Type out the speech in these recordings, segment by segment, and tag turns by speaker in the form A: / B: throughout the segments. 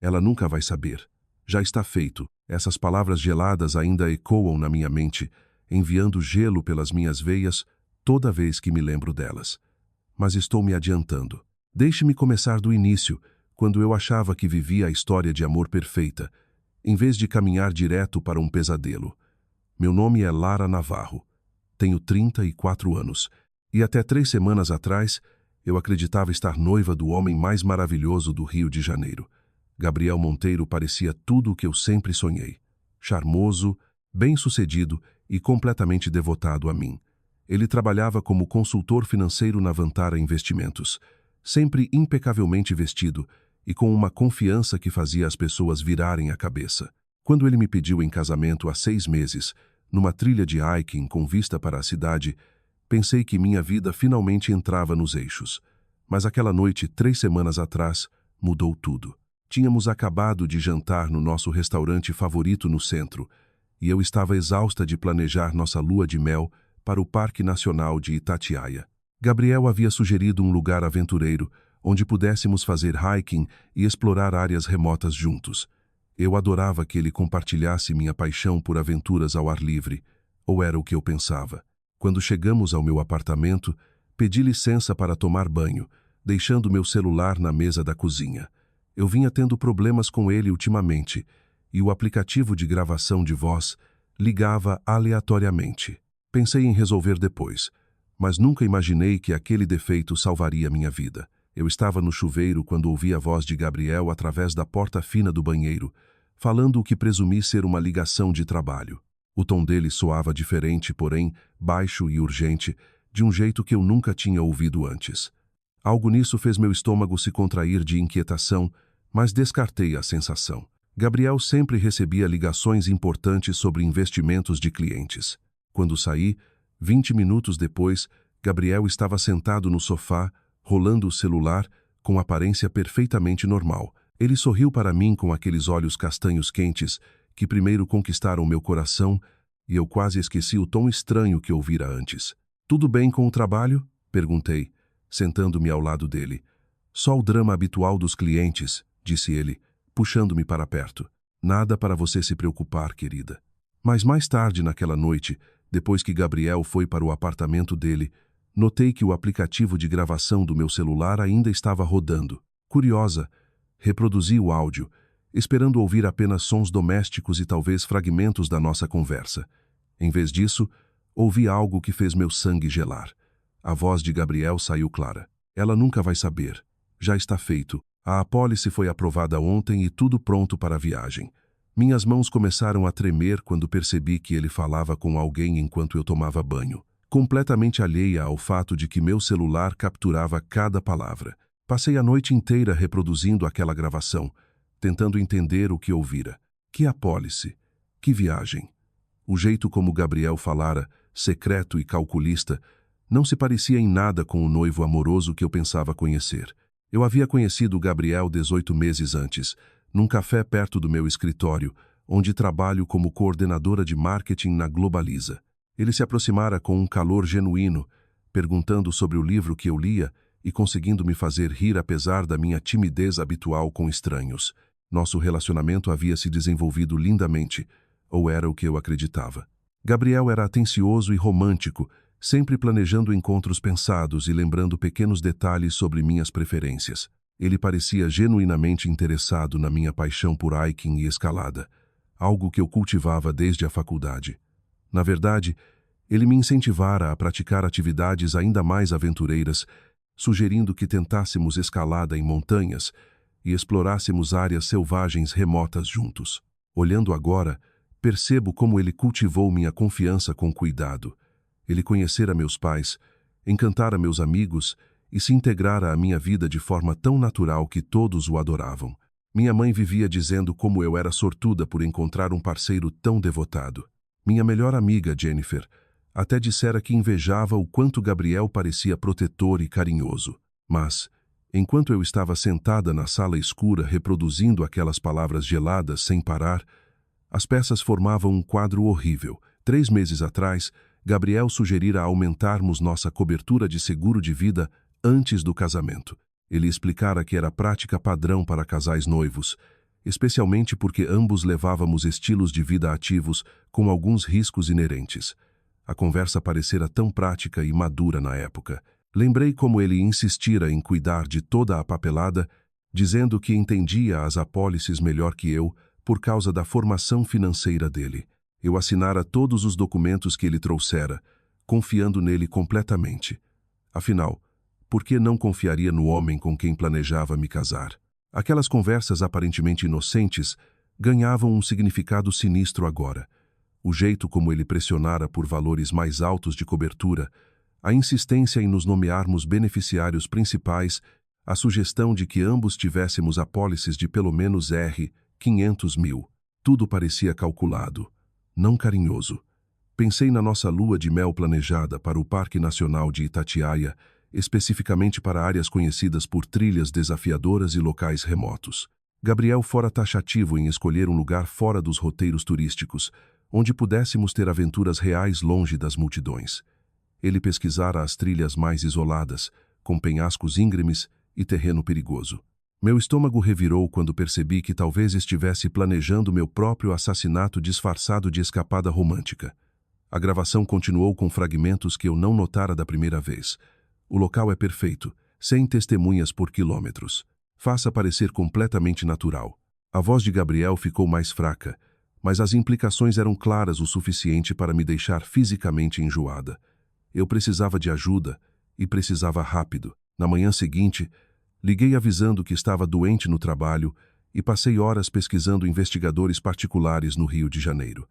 A: Ela nunca vai saber. Já está feito. Essas palavras geladas ainda ecoam na minha mente, enviando gelo pelas minhas veias toda vez que me lembro delas. Mas estou me adiantando. Deixe-me começar do início, quando eu achava que vivia a história de amor perfeita, em vez de caminhar direto para um pesadelo. Meu nome é Lara Navarro. Tenho 34 anos, e até 3 semanas atrás, eu acreditava estar noiva do homem mais maravilhoso do Rio de Janeiro. Gabriel Monteiro parecia tudo o que eu sempre sonhei. Charmoso, bem-sucedido e completamente devotado a mim. Ele trabalhava como consultor financeiro na Vantara Investimentos, sempre impecavelmente vestido e com uma confiança que fazia as pessoas virarem a cabeça. Quando ele me pediu em casamento há 6 meses, numa trilha de hiking com vista para a cidade, pensei que minha vida finalmente entrava nos eixos. Mas aquela noite, 3 semanas atrás, mudou tudo. Tínhamos acabado de jantar no nosso restaurante favorito no centro, e eu estava exausta de planejar nossa lua de mel para o Parque Nacional de Itatiaia. Gabriel havia sugerido um lugar aventureiro, onde pudéssemos fazer hiking e explorar áreas remotas juntos. Eu adorava que ele compartilhasse minha paixão por aventuras ao ar livre, ou era o que eu pensava. Quando chegamos ao meu apartamento, pedi licença para tomar banho, deixando meu celular na mesa da cozinha. Eu vinha tendo problemas com ele ultimamente, e o aplicativo de gravação de voz ligava aleatoriamente. Pensei em resolver depois, mas nunca imaginei que aquele defeito salvaria minha vida. Eu estava no chuveiro quando ouvi a voz de Gabriel através da porta fina do banheiro, falando o que presumi ser uma ligação de trabalho. O tom dele soava diferente, porém, baixo e urgente, de um jeito que eu nunca tinha ouvido antes. Algo nisso fez meu estômago se contrair de inquietação, mas descartei a sensação. Gabriel sempre recebia ligações importantes sobre investimentos de clientes. Quando saí, 20 minutos depois, Gabriel estava sentado no sofá, rolando o celular, com aparência perfeitamente normal. Ele sorriu para mim com aqueles olhos castanhos quentes que primeiro conquistaram meu coração, e eu quase esqueci o tom estranho que ouvira antes. "Tudo bem com o trabalho?" perguntei, sentando-me ao lado dele. "Só o drama habitual dos clientes", disse ele, puxando-me para perto. "Nada para você se preocupar, querida." Mas mais tarde naquela noite, depois que Gabriel foi para o apartamento dele, notei que o aplicativo de gravação do meu celular ainda estava rodando. Curiosa, reproduzi o áudio, esperando ouvir apenas sons domésticos e talvez fragmentos da nossa conversa. Em vez disso, ouvi algo que fez meu sangue gelar. A voz de Gabriel saiu clara. "Ela nunca vai saber. Já está feito. A apólice foi aprovada ontem e tudo pronto para a viagem." Minhas mãos começaram a tremer quando percebi que ele falava com alguém enquanto eu tomava banho, completamente alheia ao fato de que meu celular capturava cada palavra. Passei a noite inteira reproduzindo aquela gravação, tentando entender o que ouvira. Que apólice? Que viagem? O jeito como Gabriel falara, secreto e calculista, não se parecia em nada com o noivo amoroso que eu pensava conhecer. Eu havia conhecido Gabriel 18 meses antes, num café perto do meu escritório, onde trabalho como coordenadora de marketing na Globaliza. Ele se aproximara com um calor genuíno, perguntando sobre o livro que eu lia e conseguindo me fazer rir apesar da minha timidez habitual com estranhos. Nosso relacionamento havia se desenvolvido lindamente, ou era o que eu acreditava. Gabriel era atencioso e romântico, sempre planejando encontros pensados e lembrando pequenos detalhes sobre minhas preferências. Ele parecia genuinamente interessado na minha paixão por hiking e escalada, algo que eu cultivava desde a faculdade. Na verdade, ele me incentivara a praticar atividades ainda mais aventureiras, sugerindo que tentássemos escalada em montanhas e explorássemos áreas selvagens remotas juntos. Olhando agora, percebo como ele cultivou minha confiança com cuidado. Ele conhecera meus pais, encantara meus amigos e se integrara à minha vida de forma tão natural que todos o adoravam. Minha mãe vivia dizendo como eu era sortuda por encontrar um parceiro tão devotado. Minha melhor amiga, Jennifer, até dissera que invejava o quanto Gabriel parecia protetor e carinhoso. Mas, enquanto eu estava sentada na sala escura reproduzindo aquelas palavras geladas sem parar, as peças formavam um quadro horrível. 3 meses atrás, Gabriel sugerira aumentarmos nossa cobertura de seguro de vida antes do casamento. Ele explicara que era prática padrão para casais noivos, especialmente porque ambos levávamos estilos de vida ativos com alguns riscos inerentes. A conversa parecera tão prática e madura na época. Lembrei como ele insistira em cuidar de toda a papelada, dizendo que entendia as apólices melhor que eu por causa da formação financeira dele. Eu assinara todos os documentos que ele trouxera, confiando nele completamente. Afinal, por que não confiaria no homem com quem planejava me casar? Aquelas conversas aparentemente inocentes ganhavam um significado sinistro agora. O jeito como ele pressionara por valores mais altos de cobertura, a insistência em nos nomearmos beneficiários principais, a sugestão de que ambos tivéssemos apólices de pelo menos R$ 500 mil. Tudo parecia calculado, não carinhoso. Pensei na nossa lua de mel planejada para o Parque Nacional de Itatiaia, especificamente para áreas conhecidas por trilhas desafiadoras e locais remotos. Gabriel fora taxativo em escolher um lugar fora dos roteiros turísticos, onde pudéssemos ter aventuras reais longe das multidões. Ele pesquisara as trilhas mais isoladas, com penhascos íngremes e terreno perigoso. Meu estômago revirou quando percebi que talvez estivesse planejando meu próprio assassinato disfarçado de escapada romântica. A gravação continuou com fragmentos que eu não notara da primeira vez. O local é perfeito, sem testemunhas por quilômetros. Faça parecer completamente natural. A voz de Gabriel ficou mais fraca, mas as implicações eram claras o suficiente para me deixar fisicamente enjoada. Eu precisava de ajuda, e precisava rápido. Na manhã seguinte, liguei avisando que estava doente no trabalho e passei horas pesquisando investigadores particulares no Rio de Janeiro.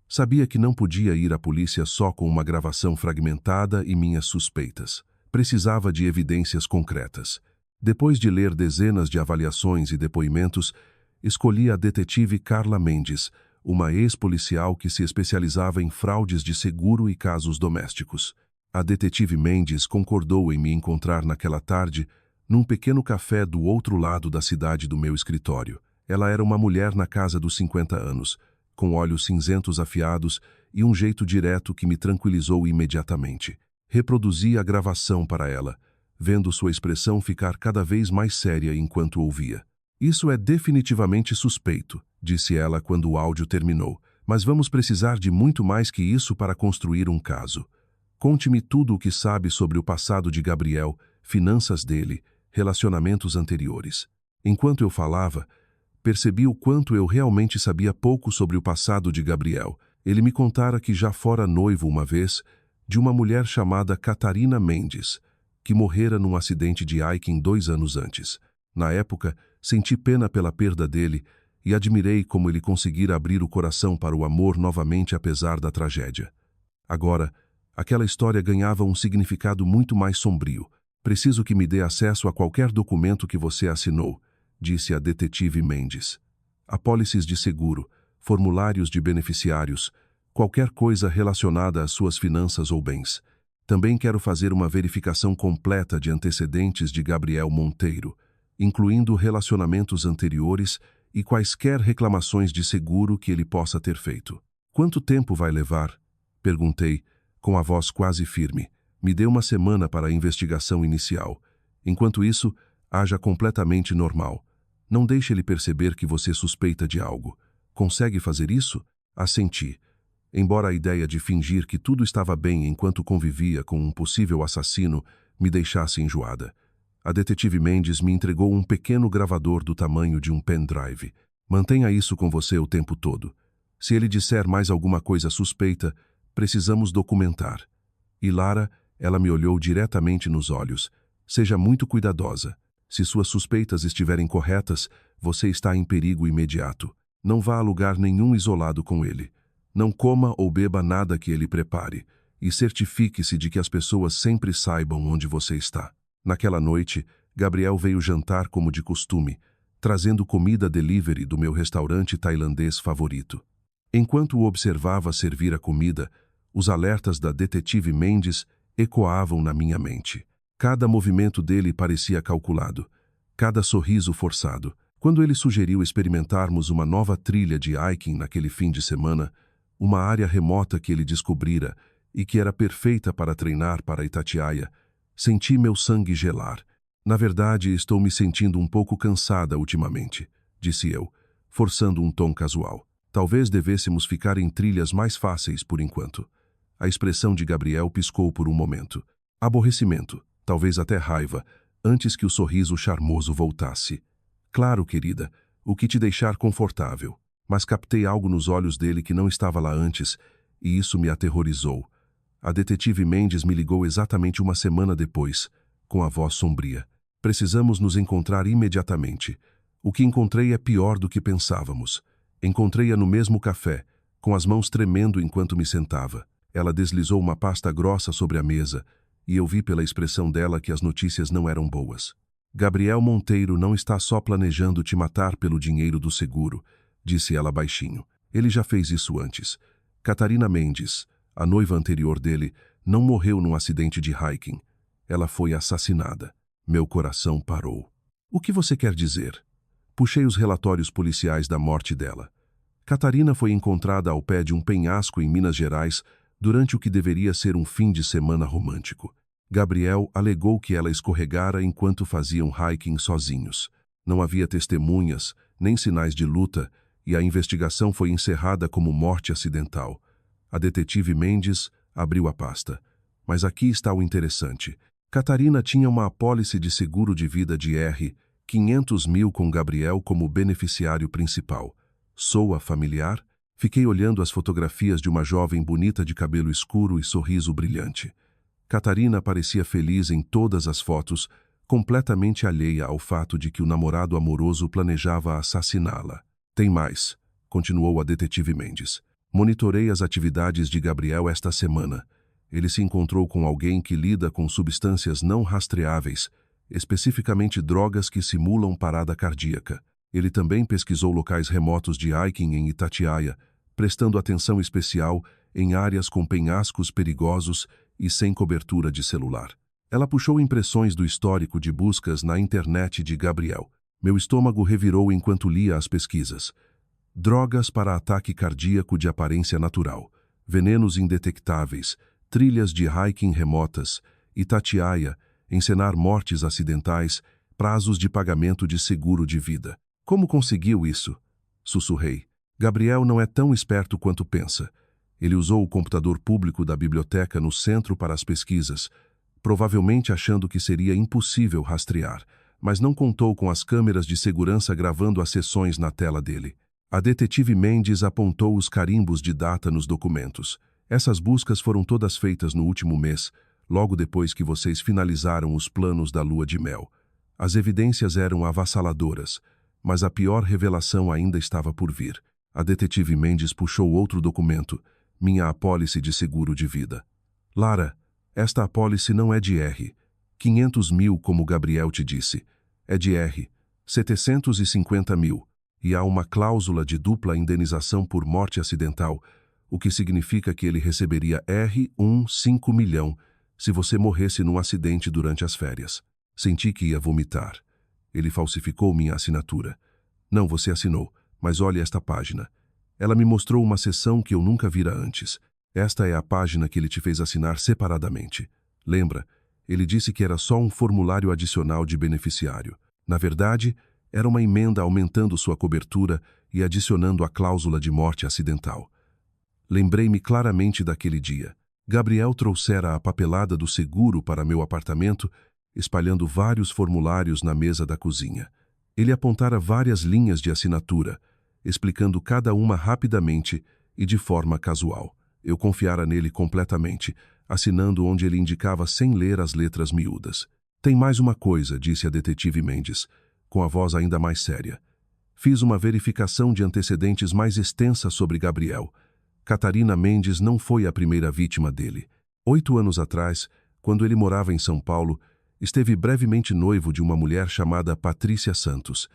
A: Sabia que não podia ir à polícia só com uma gravação fragmentada e minhas suspeitas. Precisava de evidências concretas. Depois de ler dezenas de avaliações e depoimentos, escolhi a detetive Carla Mendes, uma ex-policial que se especializava em fraudes de seguro e casos domésticos. A detetive Mendes concordou em me encontrar naquela tarde num pequeno café do outro lado da cidade do meu escritório. Ela era uma mulher na casa dos 50 anos, com olhos cinzentos afiados e um jeito direto que me tranquilizou imediatamente. Reproduzi a gravação para ela, vendo sua expressão ficar cada vez mais séria enquanto ouvia. Isso é definitivamente suspeito, disse ela quando o áudio terminou, mas vamos precisar de muito mais que isso para construir um caso. Conte-me tudo o que sabe sobre o passado de Gabriel, finanças dele, relacionamentos anteriores. Enquanto eu falava, percebi o quanto eu realmente sabia pouco sobre o passado de Gabriel. Ele me contara que já fora noivo uma vez de uma mulher chamada Catarina Mendes, que morrera num acidente de hiking 2 anos antes. Na época, senti pena pela perda dele e admirei como ele conseguira abrir o coração para o amor novamente apesar da tragédia. Agora, aquela história ganhava um significado muito mais sombrio. Preciso que me dê acesso a qualquer documento que você assinou, disse a detetive Mendes. Apólices de seguro, formulários de beneficiários, qualquer coisa relacionada às suas finanças ou bens. Também quero fazer uma verificação completa de antecedentes de Gabriel Monteiro, incluindo relacionamentos anteriores e quaisquer reclamações de seguro que ele possa ter feito. Quanto tempo vai levar? Perguntei, com a voz quase firme. Me dê uma semana para a investigação inicial. Enquanto isso, haja completamente normal. Não deixe ele perceber que você suspeita de algo. Consegue fazer isso? Assenti. Embora a ideia de fingir que tudo estava bem enquanto convivia com um possível assassino me deixasse enjoada. A detetive Mendes me entregou um pequeno gravador do tamanho de um pendrive. Mantenha isso com você o tempo todo. Se ele disser mais alguma coisa suspeita, precisamos documentar. E Lara, ela me olhou diretamente nos olhos. Seja muito cuidadosa. Se suas suspeitas estiverem corretas, você está em perigo imediato. Não vá a lugar nenhum isolado com ele. Não coma ou beba nada que ele prepare. E certifique-se de que as pessoas sempre saibam onde você está. Naquela noite, Gabriel veio jantar como de costume, trazendo comida delivery do meu restaurante tailandês favorito. Enquanto o observava servir a comida, os alertas da detetive Mendes ecoavam na minha mente. Cada movimento dele parecia calculado, cada sorriso forçado. Quando ele sugeriu experimentarmos uma nova trilha de hiking naquele fim de semana, uma área remota que ele descobrira e que era perfeita para treinar para Itatiaia, senti meu sangue gelar. Na verdade, estou me sentindo um pouco cansada ultimamente, disse eu. forçando um tom casual. Talvez devêssemos ficar em trilhas mais fáceis por enquanto. A expressão de Gabriel piscou por um momento. Aborrecimento, talvez até raiva, antes que o sorriso charmoso voltasse. Claro, querida, o que te deixar confortável. Mas captei algo nos olhos dele que não estava lá antes, e isso me aterrorizou. A detetive Mendes me ligou exatamente uma semana depois, com a voz sombria. Precisamos nos encontrar imediatamente. O que encontrei é pior do que pensávamos. Encontrei-a no mesmo café, com as mãos tremendo enquanto me sentava. Ela deslizou uma pasta grossa sobre a mesa, e eu vi pela expressão dela que as notícias não eram boas. Gabriel Monteiro não está só planejando te matar pelo dinheiro do seguro, disse ela baixinho. Ele já fez isso antes. Catarina Mendes, a noiva anterior dele, não morreu num acidente de hiking. Ela foi assassinada. Meu coração parou. O que você quer dizer? Puxei os relatórios policiais da morte dela. Catarina foi encontrada ao pé de um penhasco em Minas Gerais durante o que deveria ser um fim de semana romântico. Gabriel alegou que ela escorregara enquanto faziam hiking sozinhos. Não havia testemunhas, nem sinais de luta, e a investigação foi encerrada como morte acidental. A detetive Mendes abriu a pasta. Mas aqui está o interessante. Catarina tinha uma apólice de seguro de vida de R$ 500 mil com Gabriel como beneficiário principal. Soa familiar? Fiquei olhando as fotografias de uma jovem bonita de cabelo escuro e sorriso brilhante. Catarina parecia feliz em todas as fotos, completamente alheia ao fato de que o namorado amoroso planejava assassiná-la. Tem mais, continuou a detetive Mendes. Monitorei as atividades de Gabriel esta semana. Ele se encontrou com alguém que lida com substâncias não rastreáveis, especificamente drogas que simulam parada cardíaca. Ele também pesquisou locais remotos de hiking em Itatiaia, prestando atenção especial em áreas com penhascos perigosos e sem cobertura de celular. Ela puxou impressões do histórico de buscas na internet de Gabriel. Meu estômago revirou enquanto lia as pesquisas. Drogas para ataque cardíaco de aparência natural, venenos indetectáveis, trilhas de hiking remotas, Itatiaia, encenar mortes acidentais, prazos de pagamento de seguro de vida. Como conseguiu isso? Sussurrei. Gabriel não é tão esperto quanto pensa. Ele usou o computador público da biblioteca no centro para as pesquisas, provavelmente achando que seria impossível rastrear, mas não contou com as câmeras de segurança gravando as sessões na tela dele. A detetive Mendes apontou os carimbos de data nos documentos. Essas buscas foram todas feitas no último mês, logo depois que vocês finalizaram os planos da lua de mel. As evidências eram avassaladoras, mas a pior revelação ainda estava por vir. A detetive Mendes puxou outro documento, minha apólice de seguro de vida. Lara, esta apólice não é de R$ 500 mil, como Gabriel te disse. É de R$ 750 mil. E há uma cláusula de dupla indenização por morte acidental, o que significa que ele receberia R$ 1,5 milhão se você morresse num acidente durante as férias. Senti que ia vomitar. Ele falsificou minha assinatura. Não, você assinou, mas olhe esta página. Ela me mostrou uma seção que eu nunca vira antes. Esta é a página que ele te fez assinar separadamente. Lembra? Ele disse que era só um formulário adicional de beneficiário. Na verdade, era uma emenda aumentando sua cobertura e adicionando a cláusula de morte acidental. Lembrei-me claramente daquele dia. Gabriel trouxera a papelada do seguro para meu apartamento, espalhando vários formulários na mesa da cozinha. Ele apontara várias linhas de assinatura, explicando cada uma rapidamente e de forma casual. Eu confiara nele completamente, assinando onde ele indicava sem ler as letras miúdas. Tem mais uma coisa, disse a detetive Mendes, com a voz ainda mais séria. Fiz uma verificação de antecedentes mais extensa sobre Gabriel. Catarina Mendes não foi a primeira vítima dele. 8 anos atrás, quando ele morava em São Paulo, esteve brevemente noivo de uma mulher chamada Patrícia Santos.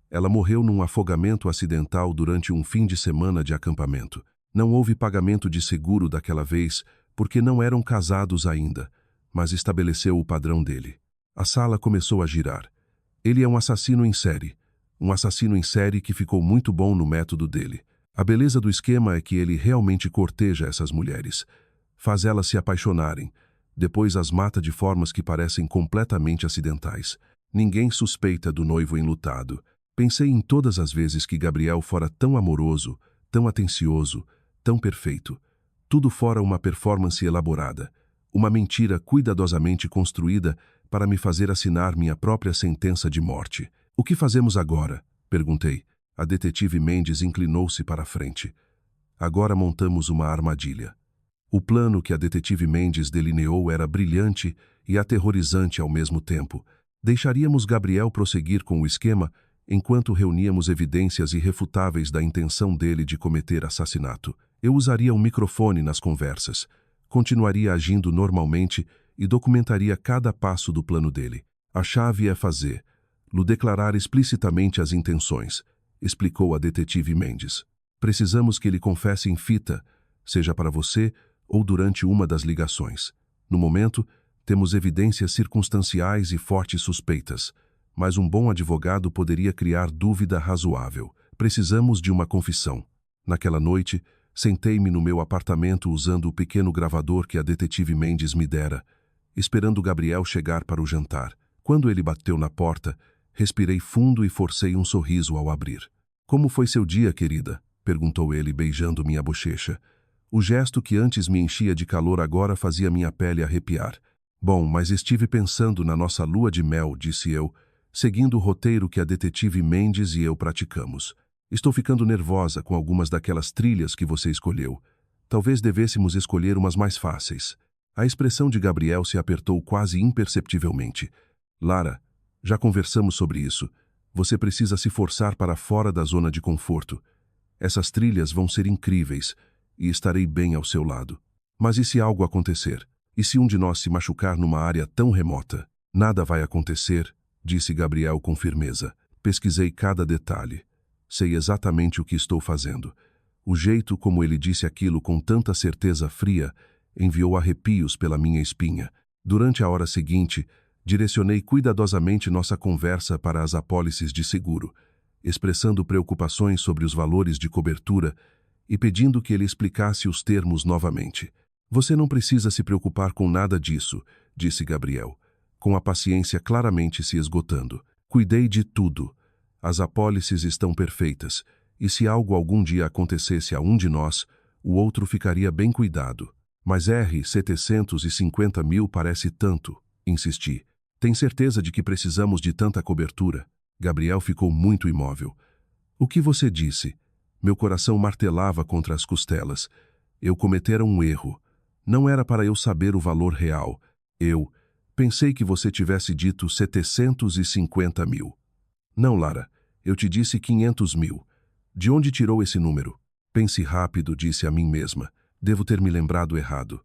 A: Ela morreu num afogamento acidental durante um fim de semana de acampamento. Não houve pagamento de seguro daquela vez, porque não eram casados ainda, mas estabeleceu o padrão dele. A sala começou a girar. Ele é um assassino em série que ficou muito bom no método dele. A beleza do esquema é que ele realmente corteja essas mulheres, faz elas se apaixonarem, depois as mata de formas que parecem completamente acidentais. Ninguém suspeita do noivo enlutado. Pensei em todas as vezes que Gabriel fora tão amoroso, tão atencioso, tão perfeito. Tudo fora uma performance elaborada, uma mentira cuidadosamente construída para me fazer assinar minha própria sentença de morte. O que fazemos agora? Perguntei. A detetive Mendes inclinou-se para a frente. Agora montamos uma armadilha. O plano que a detetive Mendes delineou era brilhante e aterrorizante ao mesmo tempo. Deixaríamos Gabriel prosseguir com o esquema enquanto reuníamos evidências irrefutáveis da intenção dele de cometer assassinato. Eu usaria um microfone nas conversas, continuaria agindo normalmente e documentaria cada passo do plano dele. A chave é fazê-lo declarar explicitamente as intenções, explicou a detetive Mendes. Precisamos que ele confesse em fita, seja para você ou durante uma das ligações. No momento, temos evidências circunstanciais e fortes suspeitas, mas um bom advogado poderia criar dúvida razoável. Precisamos de uma confissão. Naquela noite, sentei-me no meu apartamento usando o pequeno gravador que a detetive Mendes me dera, esperando Gabriel chegar para o jantar. Quando ele bateu na porta, respirei fundo e forcei um sorriso ao abrir. "Como foi seu dia, querida?" perguntou ele, beijando minha bochecha. O gesto que antes me enchia de calor agora fazia minha pele arrepiar. "Bom, mas estive pensando na nossa lua de mel", disse eu, seguindo o roteiro que a detetive Mendes e eu praticamos. "Estou ficando nervosa com algumas daquelas trilhas que você escolheu. Talvez devêssemos escolher umas mais fáceis." A expressão de Gabriel se apertou quase imperceptivelmente. "Lara, já conversamos sobre isso. Você precisa se forçar para fora da zona de conforto. Essas trilhas vão ser incríveis e estarei bem ao seu lado. Mas e se algo acontecer? E se um de nós se machucar numa área tão remota?" "Nada vai acontecer", disse Gabriel com firmeza. "Pesquisei cada detalhe. Sei exatamente o que estou fazendo." O jeito como ele disse aquilo com tanta certeza fria enviou arrepios pela minha espinha. Durante a hora seguinte, direcionei cuidadosamente nossa conversa para as apólices de seguro, expressando preocupações sobre os valores de cobertura e pedindo que ele explicasse os termos novamente. "Você não precisa se preocupar com nada disso", disse Gabriel, com a paciência claramente se esgotando. "Cuidei de tudo. As apólices estão perfeitas, e se algo algum dia acontecesse a um de nós, o outro ficaria bem cuidado." "Mas R$ 750 mil parece tanto", insisti. "Tem certeza de que precisamos de tanta cobertura?" Gabriel ficou muito imóvel. "O que você disse?" Meu coração martelava contra as costelas. Eu cometera um erro. Não era para eu saber o valor real. Pensei que você tivesse dito 750 mil. "Não, Lara. Eu te disse 500 mil. De onde tirou esse número?" "Pense rápido", disse a mim mesma. "Devo ter me lembrado errado.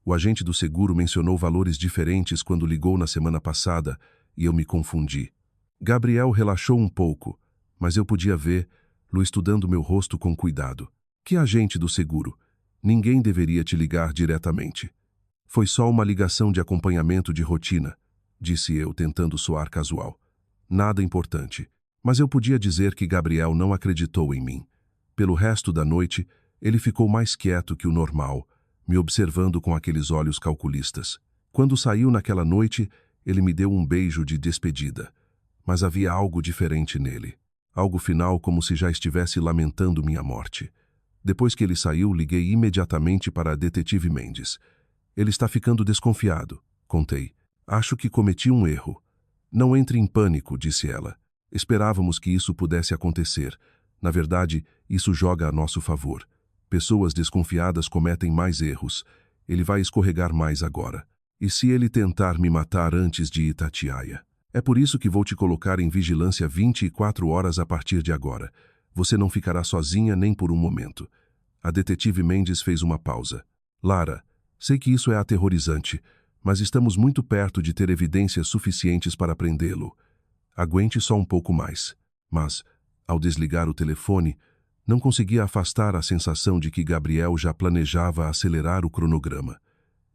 A: O agente do seguro mencionou valores diferentes quando ligou na semana passada e eu me confundi." Gabriel relaxou um pouco, mas eu podia vê-lo estudando meu rosto com cuidado. "Que agente do seguro? Ninguém deveria te ligar diretamente." "Foi só uma ligação de acompanhamento de rotina", disse eu, tentando soar casual. "Nada importante." Mas eu podia dizer que Gabriel não acreditou em mim. Pelo resto da noite, ele ficou mais quieto que o normal, me observando com aqueles olhos calculistas. Quando saiu naquela noite, ele me deu um beijo de despedida. Mas havia algo diferente nele. Algo final, como se já estivesse lamentando minha morte. Depois que ele saiu, liguei imediatamente para a detetive Mendes. "Ele está ficando desconfiado", contei. "Acho que cometi um erro." "Não entre em pânico", disse ela. "Esperávamos que isso pudesse acontecer. Na verdade, isso joga a nosso favor. Pessoas desconfiadas cometem mais erros. Ele vai escorregar mais agora. E se ele tentar me matar antes de Itatiaia? É por isso que vou te colocar em vigilância 24 horas a partir de agora. Você não ficará sozinha nem por um momento." A detetive Mendes fez uma pausa. "Lara, sei que isso é aterrorizante, mas estamos muito perto de ter evidências suficientes para prendê-lo. Aguente só um pouco mais." Mas, ao desligar o telefone, não conseguia afastar a sensação de que Gabriel já planejava acelerar o cronograma.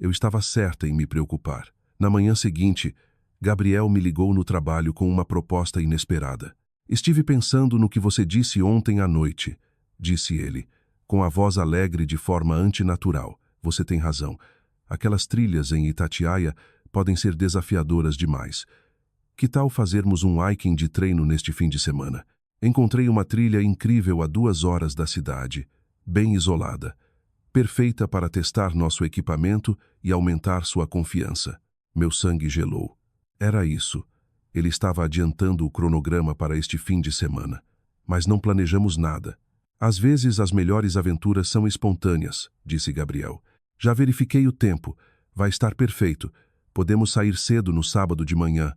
A: Eu estava certa em me preocupar. Na manhã seguinte, Gabriel me ligou no trabalho com uma proposta inesperada. "Estive pensando no que você disse ontem à noite", disse ele, com a voz alegre de forma antinatural. "Você tem razão. Aquelas trilhas em Itatiaia podem ser desafiadoras demais. Que tal fazermos um hiking de treino neste fim de semana? Encontrei uma trilha incrível a 2 horas da cidade, bem isolada, perfeita para testar nosso equipamento e aumentar sua confiança. Meu sangue gelou. Era isso. Ele estava adiantando o cronograma para este fim de semana. Mas não planejamos nada. Às vezes as melhores aventuras são espontâneas, disse Gabriel. Já verifiquei o tempo. Vai estar perfeito. Podemos sair cedo no sábado de manhã,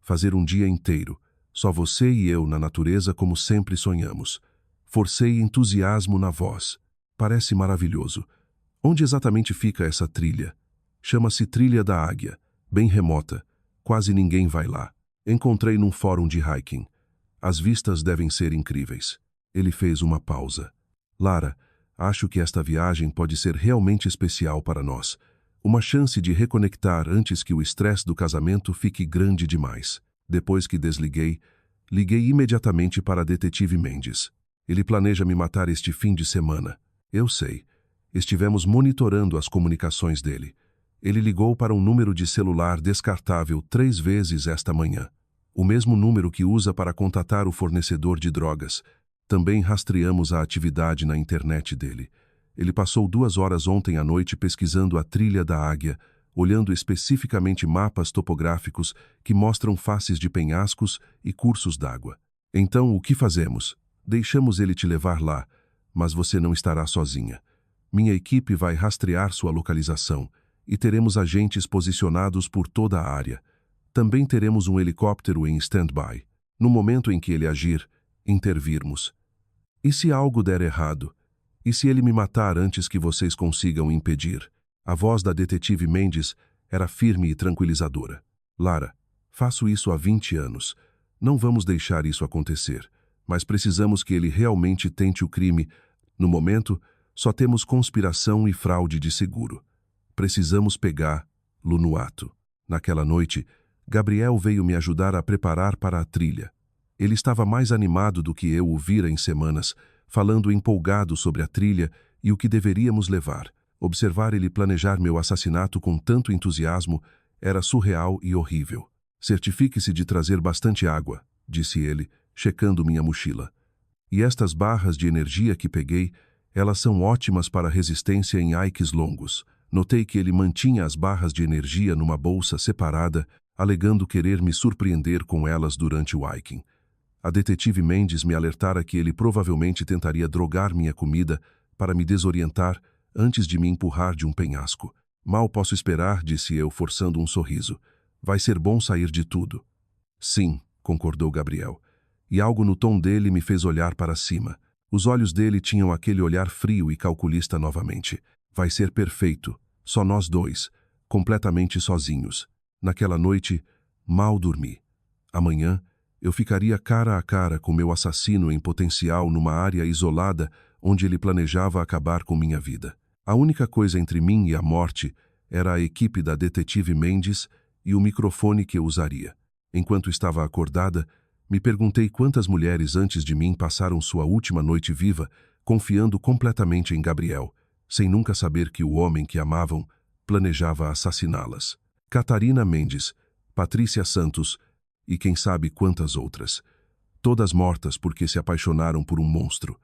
A: fazer um dia inteiro. Só você e eu na natureza como sempre sonhamos. Forcei entusiasmo na voz. Parece maravilhoso. Onde exatamente fica essa trilha? Chama-se Trilha da Águia, bem remota. Quase ninguém vai lá. Encontrei num fórum de hiking. As vistas devem ser incríveis. Ele fez uma pausa. Lara, acho que esta viagem pode ser realmente especial para nós. Uma chance de reconectar antes que o estresse do casamento fique grande demais. Depois que desliguei, liguei imediatamente para Detetive Mendes. Ele planeja me matar este fim de semana. Eu sei. Estivemos monitorando as comunicações dele. Ele ligou para um número de celular descartável 3 vezes esta manhã. O mesmo número que usa para contatar o fornecedor de drogas. Também rastreamos a atividade na internet dele. Ele passou 2 horas ontem à noite pesquisando a Trilha da Águia, olhando especificamente mapas topográficos que mostram faces de penhascos e cursos d'água. Então, o que fazemos? Deixamos ele te levar lá, mas você não estará sozinha. Minha equipe vai rastrear sua localização e teremos agentes posicionados por toda a área. Também teremos um helicóptero em stand-by. No momento em que ele agir, intervirmos. E se algo der errado? E se ele me matar antes que vocês consigam impedir? A voz da detetive Mendes era firme e tranquilizadora. Lara, faço isso há 20 anos. Não vamos deixar isso acontecer, mas precisamos que ele realmente tente o crime. No momento, só temos conspiração e fraude de seguro. Precisamos pegá-lo no ato. Naquela noite, Gabriel veio me ajudar a preparar para a trilha. Ele estava mais animado do que eu o vira em semanas, falando empolgado sobre a trilha e o que deveríamos levar. Observar ele planejar meu assassinato com tanto entusiasmo era surreal e horrível. Certifique-se de trazer bastante água, disse ele, checando minha mochila. E estas barras de energia que peguei, elas são ótimas para resistência em hikes longos. Notei que ele mantinha as barras de energia numa bolsa separada, alegando querer me surpreender com elas durante o hiking. A detetive Mendes me alertara que ele provavelmente tentaria drogar minha comida para me desorientar antes de me empurrar de um penhasco. Mal posso esperar, disse eu, forçando um sorriso. Vai ser bom sair de tudo. Sim, concordou Gabriel. E algo no tom dele me fez olhar para cima. Os olhos dele tinham aquele olhar frio e calculista novamente. Vai ser perfeito. Só nós dois, completamente sozinhos. Naquela noite, mal dormi. Amanhã, eu ficaria cara a cara com meu assassino em potencial numa área isolada onde ele planejava acabar com minha vida. A única coisa entre mim e a morte era a equipe da detetive Mendes e o microfone que eu usaria. Enquanto estava acordada, me perguntei quantas mulheres antes de mim passaram sua última noite viva, confiando completamente em Gabriel, sem nunca saber que o homem que amavam planejava assassiná-las. Catarina Mendes, Patrícia Santos e quem sabe quantas outras. Todas mortas porque se apaixonaram por um monstro.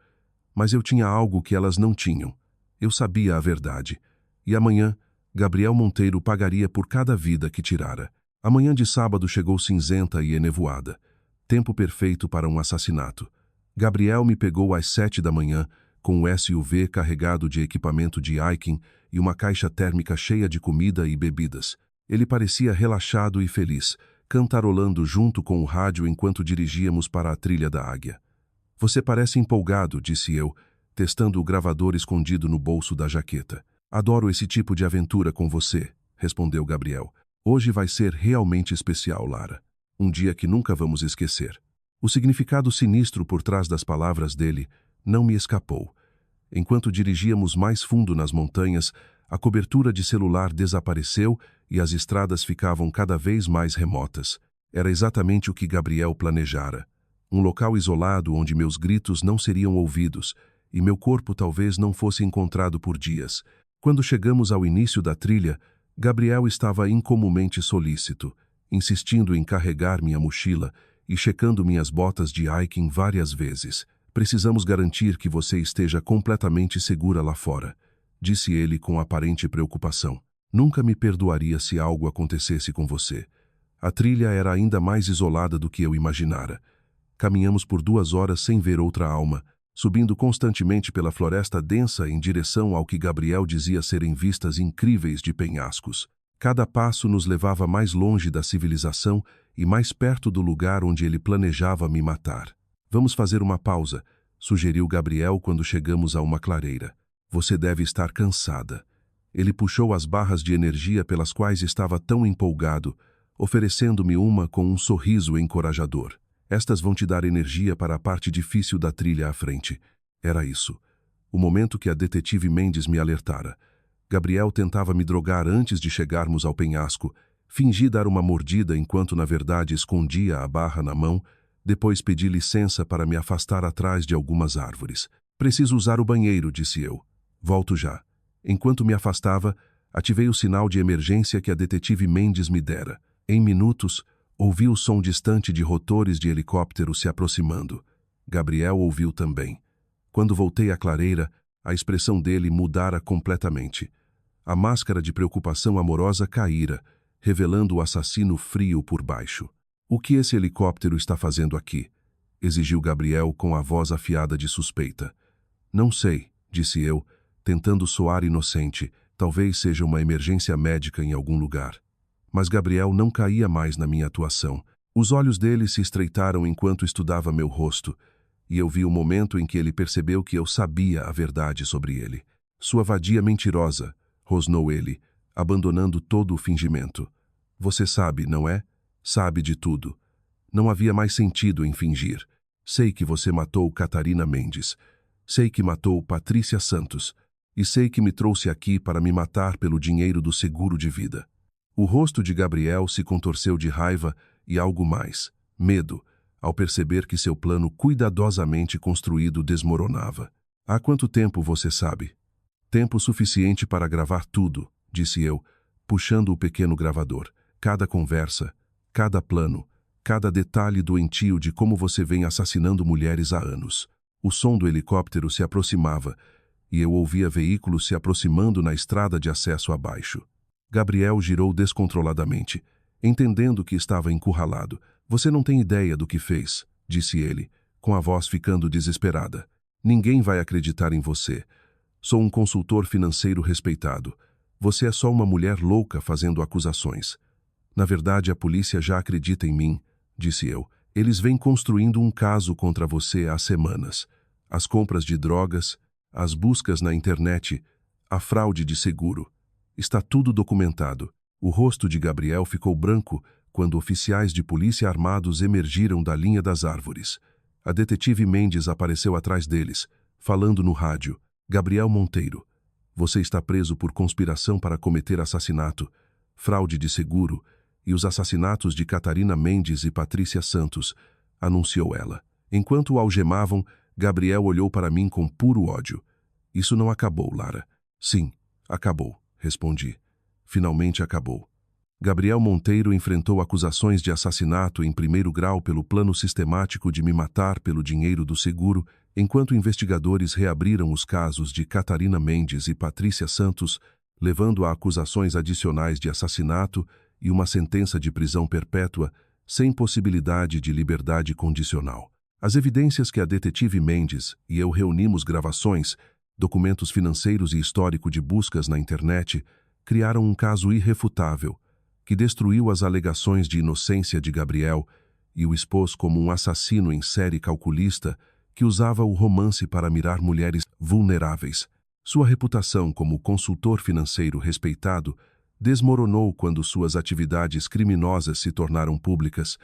A: Mas eu tinha algo que elas não tinham. Eu sabia a verdade. E amanhã, Gabriel Monteiro pagaria por cada vida que tirara. A manhã de sábado chegou cinzenta e enevoada. Tempo perfeito para um assassinato. Gabriel me pegou às 7 da manhã, com um SUV carregado de equipamento de hiking e uma caixa térmica cheia de comida e bebidas. Ele parecia relaxado e feliz, cantarolando junto com o rádio enquanto dirigíamos para a Trilha da Águia. Você parece empolgado, disse eu, testando o gravador escondido no bolso da jaqueta. Adoro esse tipo de aventura com você, respondeu Gabriel. Hoje vai ser realmente especial, Lara. Um dia que nunca vamos esquecer. O significado sinistro por trás das palavras dele não me escapou. Enquanto dirigíamos mais fundo nas montanhas, a cobertura de celular desapareceu e as estradas ficavam cada vez mais remotas. Era exatamente o que Gabriel planejara. Um local isolado onde meus gritos não seriam ouvidos e meu corpo talvez não fosse encontrado por dias. Quando chegamos ao início da trilha, Gabriel estava incomumente solícito, insistindo em carregar minha mochila e checando minhas botas de hiking várias vezes. Precisamos garantir que você esteja completamente segura lá fora, disse ele com aparente preocupação. Nunca me perdoaria se algo acontecesse com você. A trilha era ainda mais isolada do que eu imaginara. Caminhamos por 2 horas sem ver outra alma, subindo constantemente pela floresta densa em direção ao que Gabriel dizia serem vistas incríveis de penhascos. Cada passo nos levava mais longe da civilização e mais perto do lugar onde ele planejava me matar. Vamos fazer uma pausa, sugeriu Gabriel quando chegamos a uma clareira. Você deve estar cansada. Ele puxou as barras de energia pelas quais estava tão empolgado, oferecendo-me uma com um sorriso encorajador. Estas vão te dar energia para a parte difícil da trilha à frente. Era isso. O momento que a detetive Mendes me alertara. Gabriel tentava me drogar antes de chegarmos ao penhasco. Fingi dar uma mordida enquanto na verdade escondia a barra na mão. Depois pedi licença para me afastar atrás de algumas árvores. Preciso usar o banheiro, disse eu. Volto já. Enquanto me afastava, ativei o sinal de emergência que a detetive Mendes me dera. Em minutos, ouvi o som distante de rotores de helicóptero se aproximando. Gabriel ouviu também. Quando voltei à clareira, a expressão dele mudara completamente. A máscara de preocupação amorosa caíra, revelando o assassino frio por baixo. O que esse helicóptero está fazendo aqui? Exigiu Gabriel com a voz afiada de suspeita. Não sei, disse eu, tentando soar inocente. Talvez seja uma emergência médica em algum lugar. Mas Gabriel não caía mais na minha atuação. Os olhos dele se estreitaram enquanto estudava meu rosto, e eu vi o momento em que ele percebeu que eu sabia a verdade sobre ele. Sua vadia mentirosa, rosnou ele, abandonando todo o fingimento. Você sabe, não é? Sabe de tudo. Não havia mais sentido em fingir. Sei que você matou Catarina Mendes. Sei que matou Patrícia Santos. E sei que me trouxe aqui para me matar pelo dinheiro do seguro de vida. O rosto de Gabriel se contorceu de raiva e algo mais, medo, ao perceber que seu plano cuidadosamente construído desmoronava. Há quanto tempo você sabe? Tempo suficiente para gravar tudo, disse eu, puxando o pequeno gravador. Cada conversa, cada plano, cada detalhe doentio de como você vem assassinando mulheres há anos. O som do helicóptero se aproximava, e eu ouvia veículos se aproximando na estrada de acesso abaixo. Gabriel girou descontroladamente, entendendo que estava encurralado. Você não tem ideia do que fez, disse ele, com a voz ficando desesperada. Ninguém vai acreditar em você. Sou um consultor financeiro respeitado. Você é só uma mulher louca fazendo acusações. Na verdade, a polícia já acredita em mim, disse eu. Eles vêm construindo um caso contra você há semanas. As compras de drogas, as buscas na internet, a fraude de seguro. Está tudo documentado. O rosto de Gabriel ficou branco quando oficiais de polícia armados emergiram da linha das árvores. A detetive Mendes apareceu atrás deles, falando no rádio. Gabriel Monteiro, você está preso por conspiração para cometer assassinato, fraude de seguro e os assassinatos de Catarina Mendes e Patrícia Santos, anunciou ela. Enquanto o algemavam, Gabriel olhou para mim com puro ódio. Isso não acabou, Lara. Sim, acabou. Respondi. Finalmente acabou. Gabriel Monteiro enfrentou acusações de assassinato em primeiro grau pelo plano sistemático de me matar pelo dinheiro do seguro, enquanto investigadores reabriram os casos de Catarina Mendes e Patrícia Santos, levando a acusações adicionais de assassinato e uma sentença de prisão perpétua, sem possibilidade de liberdade condicional. As evidências que a detetive Mendes e eu reunimos gravações, documentos financeiros e histórico de buscas na internet, criaram um caso irrefutável, que destruiu as alegações de inocência de Gabriel e o expôs como um assassino em série calculista que usava o romance para mirar mulheres vulneráveis. Sua reputação como consultor financeiro respeitado desmoronou quando suas atividades criminosas se tornaram públicas,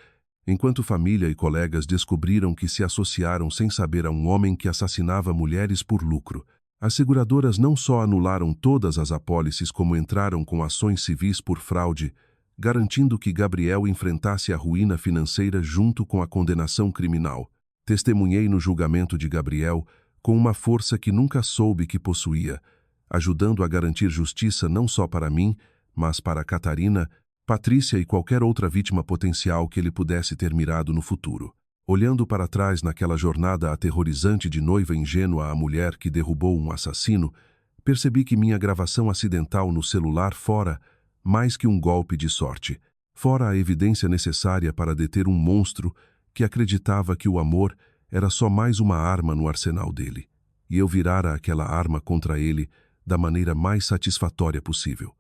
A: enquanto família e colegas descobriram que se associaram sem saber a um homem que assassinava mulheres por lucro. As seguradoras não só anularam todas as apólices como entraram com ações civis por fraude, garantindo que Gabriel enfrentasse a ruína financeira junto com a condenação criminal. Testemunhei no julgamento de Gabriel com uma força que nunca soube que possuía, ajudando a garantir justiça não só para mim, mas para Catarina, Patrícia e qualquer outra vítima potencial que ele pudesse ter mirado no futuro. Olhando para trás naquela jornada aterrorizante de noiva ingênua à mulher que derrubou um assassino, percebi que minha gravação acidental no celular fora mais que um golpe de sorte. Fora a evidência necessária para deter um monstro que acreditava que o amor era só mais uma arma no arsenal dele, e eu virara aquela arma contra ele da maneira mais satisfatória possível.